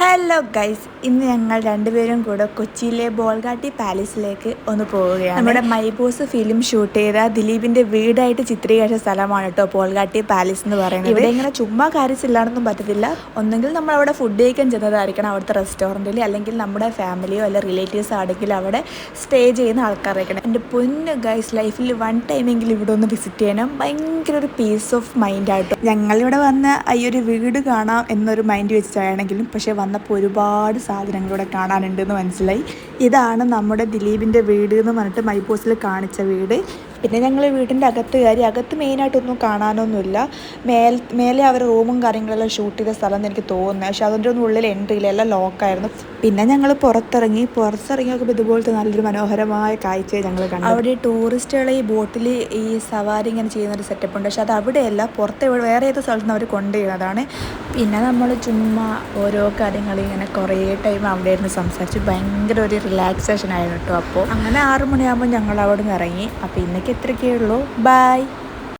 Hello guys, ഇന്ന് ഞങ്ങൾ രണ്ടുപേരും കൂടെ കൊച്ചിയിലെ ബോൾഗാട്ടി പാലസിലേക്ക് ഒന്ന് പോവുകയാണ്. നമ്മുടെ മൈബോസ് ഫിലിം ഷൂട്ട് ചെയ്ത ദിലീപിന്റെ വീടായിട്ട് ചിത്രീകരിച്ച സ്ഥലമാണ് കേട്ടോ ബോൾഗാട്ടി പാലസ് എന്ന് പറയുന്നത്. ഇവിടെ ഇങ്ങനെ ചുമ്മാ കാര്യമില്ലാണെന്നും പറ്റത്തില്ല. ഒന്നെങ്കിൽ നമ്മൾ അവിടെ ഫുഡ് കഴിക്കാൻ ചെന്നതായിരിക്കണം അവിടുത്തെ റെസ്റ്റോറൻറ്റിൽ, അല്ലെങ്കിൽ നമ്മുടെ ഫാമിലിയോ അല്ല റിലേറ്റീവ്സ് ആണെങ്കിൽ അവിടെ സ്റ്റേ ചെയ്യുന്ന ആൾക്കാരായിരിക്കണം. എൻ്റെ പൊന്ന് ഗൈസ്, ലൈഫിൽ വൺ ടൈമെങ്കിലും ഇവിടെ ഒന്ന് വിസിറ്റ് ചെയ്യണം. ഭയങ്കര ഒരു പീസ് ഓഫ് മൈൻഡ് ആയിട്ടോ. ഞങ്ങളിവിടെ വന്ന് ഈ ഒരു വീട് കാണാം എന്നൊരു മൈൻഡ് വെച്ചിട്ടാണെങ്കിലും പക്ഷേ വന്നപ്പോൾ ഒരുപാട് സാധനങ്ങളിവിടെ കാണാനുണ്ടെന്ന് മനസ്സിലായി. ഇതാണ് നമ്മുടെ ദിലീപിൻ്റെ വീട് എന്ന് പറഞ്ഞിട്ട് മൈബോസിൽ കാണിച്ച വീട്. പിന്നെ ഞങ്ങൾ വീടിൻ്റെ അകത്ത് കയറി. അകത്ത് മെയിനായിട്ടൊന്നും കാണാനൊന്നുമില്ല. മേലെ അവർ റൂമും കാര്യങ്ങളെല്ലാം ഷൂട്ട് ചെയ്ത സ്ഥലം എന്ന് എനിക്ക് തോന്നുന്നത്. പക്ഷെ അതിൻ്റെ ഒന്നും ഉള്ളിൽ എൻട്രി ഇല്ല, എല്ലാം ലോക്കായിരുന്നു. പിന്നെ ഞങ്ങൾ പുറത്തിറങ്ങി നോക്കുമ്പോൾ ഇതുപോലത്തെ നല്ലൊരു മനോഹരമായ കാഴ്ചയെ ഞങ്ങൾ കണ്ടു. അവിടെ ടൂറിസ്റ്റുകൾ ഈ ബോട്ടിൽ ഈ സവാരി ഇങ്ങനെ ചെയ്യുന്നൊരു സെറ്റപ്പ് ഉണ്ട്. പക്ഷെ അത് അവിടെയല്ല, പുറത്ത് വേറെ ഏത് സ്ഥലത്ത് നിന്ന് അവർ കൊണ്ടുപോകുന്നതാണ്. പിന്നെ നമ്മൾ ചുമ്മാ ഓരോ കാര്യങ്ങൾ ഇങ്ങനെ കുറേ ടൈം അവിടെ ഇരുന്ന് സംസാരിച്ച് ഭയങ്കര ഒരു റിലാക്സേഷൻ ആയിരുന്നു കേട്ടോ. അപ്പോൾ അങ്ങനെ 6 മണിയാകുമ്പോൾ ഞങ്ങൾ അവിടെ നിന്ന് ഇറങ്ങി. അപ്പോൾ ഇന്നേക്ക് ഇത്രയൊക്കെ ഉള്ളൂ. ബൈ.